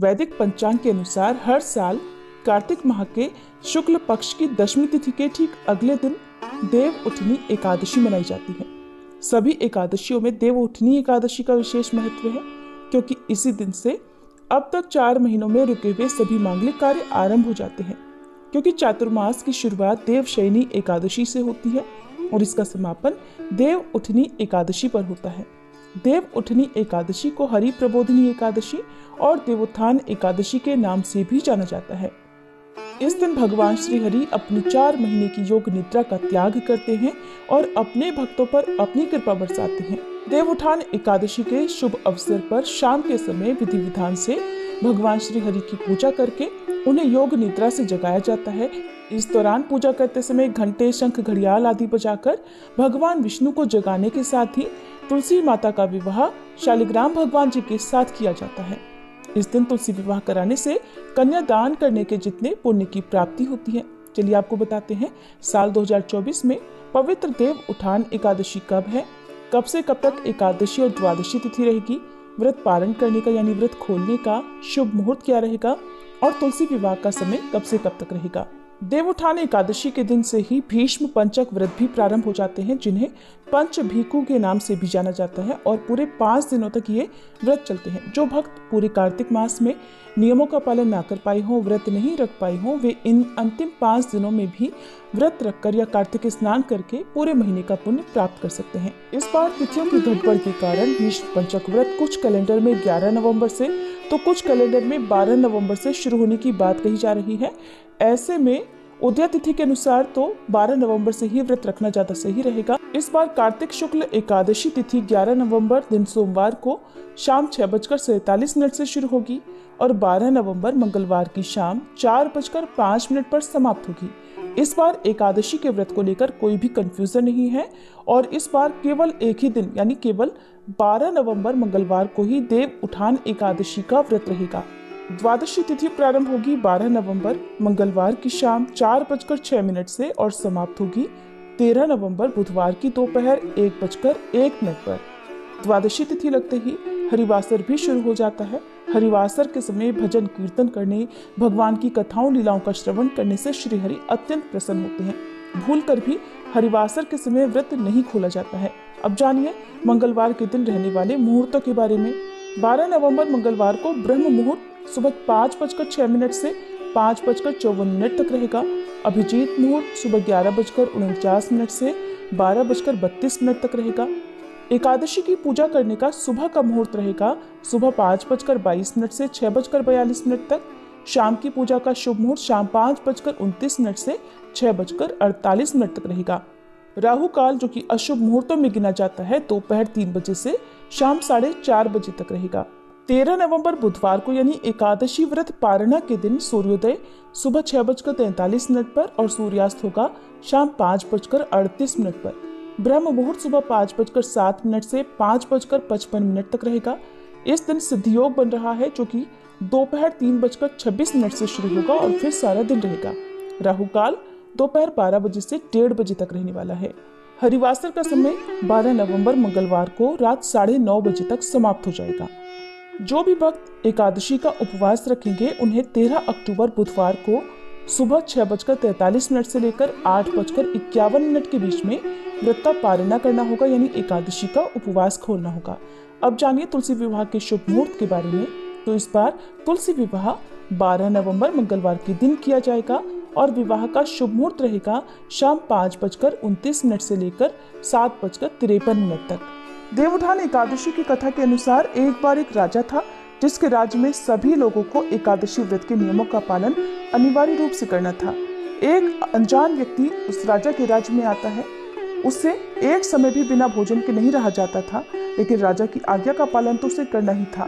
वैदिक पंचांग के अनुसार हर साल कार्तिक माह के शुक्ल पक्ष की दशमी तिथि के ठीक अगले दिन देव उठनी एकादशी मनाई जाती है। सभी एकादशियों में देव उठनी एकादशी का विशेष महत्व है, क्योंकि इसी दिन से अब तक 4 महीनों में रुके हुए सभी मांगलिक कार्य आरंभ हो जाते हैं। क्योंकि चातुर्मास की शुरुआत देवशयनी एकादशी से होती है और इसका समापन देव उठनी एकादशी पर होता है। देव उठनी एकादशी को हरि प्रबोधिनी एकादशी और देवोत्थान एकादशी के नाम से भी जाना जाता है। इस दिन भगवान श्री हरि अपनी 4 महीने की योग निद्रा का त्याग करते हैं और अपने भक्तों पर अपनी कृपा बरसाते हैं। देवोत्थान एकादशी के शुभ अवसर पर शाम के समय विधि विधान से भगवान श्री हरि की पूजा करके उन्हें योग निद्रा से जगाया जाता है। इस दौरान पूजा करते समय घंटे, शंख, घड़ियाल आदि बजाकर भगवान विष्णु को जगाने के साथ ही तुलसी माता का विवाह शालिग्राम भगवान जी के साथ किया जाता है। इस दिन तुलसी विवाह कराने से कन्यादान करने के जितने पुण्य की प्राप्ति होती है। चलिए आपको बताते हैं साल 2024 में पवित्र देव उठान एकादशी कब है, कब से कब तक एकादशी और द्वादशी तिथि रहेगी, व्रत पारण करने का यानी व्रत खोलने का शुभ मुहूर्त क्या रहेगा और तुलसी विवाह का समय कब से कब तक रहेगा। देवोत्थान एकादशी के दिन से ही भीष्म पंचक व्रत भी प्रारंभ हो जाते हैं, जिन्हें पंच भीखु के नाम से भी जाना जाता है और पूरे 5 दिनों तक ये व्रत चलते हैं। जो भक्त पूरे कार्तिक मास में नियमों का पालन ना कर पाए हों, व्रत नहीं रख पाए हों, वे इन अंतिम 5 दिनों में भी व्रत रखकर या कार्तिक स्नान करके पूरे महीने का पुण्य प्राप्त कर सकते हैं। इस बार तिथियों की गड़बड़ के कारण भीष्म पंचक व्रत कुछ कैलेंडर में 11 नवंबर से तो कुछ कैलेंडर में 12 नवंबर से शुरू होने की बात कही जा रही है। ऐसे में उदय तिथि के अनुसार तो 12 नवंबर से ही व्रत रखना ज्यादा सही रहेगा। इस बार कार्तिक शुक्ल एकादशी तिथि 11 नवंबर दिन सोमवार को शाम 6:47 से शुरू होगी और 12 नवंबर मंगलवार की शाम 4:05 पर समाप्त होगी। इस बार एकादशी के व्रत को लेकर कोई भी कंफ्यूजन नहीं है और इस बार केवल एक ही दिन यानी केवल 12 नवंबर मंगलवार को ही देव उठान एकादशी का व्रत रहेगा। द्वादशी तिथि प्रारंभ होगी 12 नवंबर मंगलवार की शाम 4:06 से और समाप्त होगी 13 नवंबर बुधवार की दोपहर 1:01 पर। द्वादशी तिथि लगते ही हरिवासर भी शुरू हो जाता है। हरिवासर के समय भजन कीर्तन करने, भगवान की कथाओं लीलाओं का श्रवण करने से श्री हरि अत्यंत प्रसन्न होते हैं। भूलकर भी हरिवासर के समय व्रत नहीं खोला जाता है। अब जानिए मंगलवार के दिन रहने वाले मुहूर्तों के बारे में। 12 नवंबर मंगलवार को ब्रह्म मुहूर्त सुबह 5:06 से 5:54 तक रहेगा। अभिजीत मुहूर्त सुबह 11:49 से 12:32 तक रहेगा। एकादशी की पूजा करने का सुबह का मुहूर्त रहेगा सुबह 5:22 से 6:42 तक। शाम की पूजा का शुभ मुहूर्त शाम 5:29 से 6:48 तक रहेगा। राहु काल जो कि अशुभ मुहूर्तों में गिना जाता है दोपहर 3 बजे से शाम 4:30 बजे तक रहेगा। 13 नवंबर बुधवार को यानी एकादशी व्रत पारणा के दिन सूर्योदय सुबह 6:43 पर और सूर्यास्त होगा शाम 5:38 पर। ब्रह्म मुहूर्त सुबह 5:07 से 5:55 तक रहेगा। इस दिन सिद्धि योग बन रहा है जो कि दोपहर 3:26 से शुरू होगा और फिर सारा दिन रहेगा। राहु काल दोपहर 12 बजे से 1:30 बजे तक रहने वाला है। हरिवासर का समय 12 नवंबर मंगलवार को रात 9:30 बजे तक समाप्त हो जाएगा। जो भी भक्त एकादशी का उपवास रखेंगे उन्हें 13 अक्टूबर बुधवार को सुबह 6:43 से लेकर 8:51 के बीच में व्रत का पारणा करना होगा यानी एकादशी का उपवास खोलना होगा। अब जानिए तुलसी विवाह के शुभ मुहूर्त के बारे में। तो इस बार तुलसी विवाह 12 नवंबर मंगलवार के दिन किया जाएगा और विवाह का शुभ मुहूर्त रहेगा शाम 5:29 से लेकर 7:53 तक। देवोत्थान एकादशी की कथा के अनुसार एक बार एक राजा था जिसके राज्य में सभी लोगों को एकादशी व्रत के नियमों का पालन अनिवार्य रूप से करना था। एक अनजान व्यक्ति उस राजा के राज्य में आता है। उससे एक समय भी बिना भोजन के नहीं रहा जाता था, लेकिन राजा की आज्ञा का पालन तो उसे करना ही था।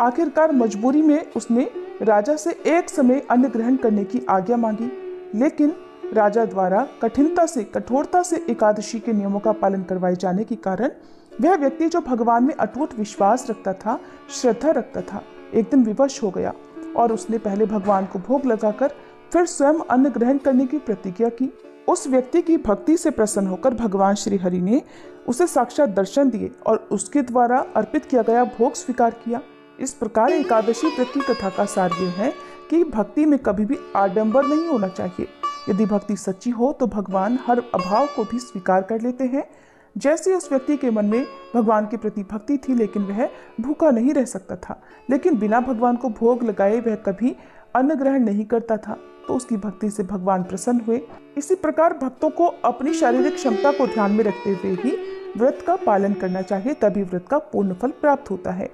आखिरकार मजबूरी में उसने राजा से एक समय अन्न ग्रहण करने की आज्ञा मांगी, लेकिन राजा द्वारा कठोरता से एकादशी के नियमों का पालन करवाए जाने के कारण वह व्यक्ति जो भगवान में अटूट विश्वास रखता था, श्रद्धा रखता था, एक दिन विवश हो गया और उसने पहले भगवान को भोग लगाकर फिर स्वयं अन्न ग्रहण करने की प्रतिज्ञा की। उस व्यक्ति की भक्ति से प्रसन्न होकर भगवान श्री हरि ने उसे साक्षात दर्शन दिए और उसके द्वारा अर्पित किया गया भोग स्वीकार किया। इस प्रकार एकादशी व्रत की कथा का सार ये है कि भक्ति में कभी भी आडंबर नहीं होना चाहिए। यदि भक्ति सच्ची हो तो भगवान हर अभाव को भी स्वीकार कर लेते हैं। जैसे उस व्यक्ति के मन में भगवान के प्रति भक्ति थी, लेकिन वह भूखा नहीं रह सकता था, लेकिन बिना भगवान को भोग लगाए वह कभी अन्न ग्रहण नहीं करता था, तो उसकी भक्ति से भगवान प्रसन्न हुए। इसी प्रकार भक्तों को अपनी शारीरिक क्षमता को ध्यान में रखते हुए ही व्रत का पालन करना चाहिए, तभी व्रत का पूर्ण फल प्राप्त होता है।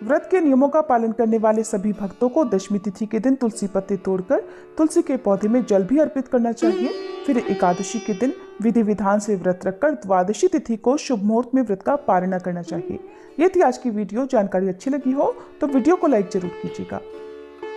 व्रत के नियमों का पालन करने वाले सभी भक्तों को दशमी तिथि के दिन तुलसी पत्ते तोड़कर तुलसी के पौधे में जल भी अर्पित करना चाहिए। फिर एकादशी के दिन विधि विधान से व्रत रखकर द्वादशी तिथि को शुभ मुहूर्त में व्रत का पारणा करना चाहिए। ये थी आज की वीडियो। जानकारी अच्छी लगी हो तो वीडियो को लाइक जरूर कीजिएगा।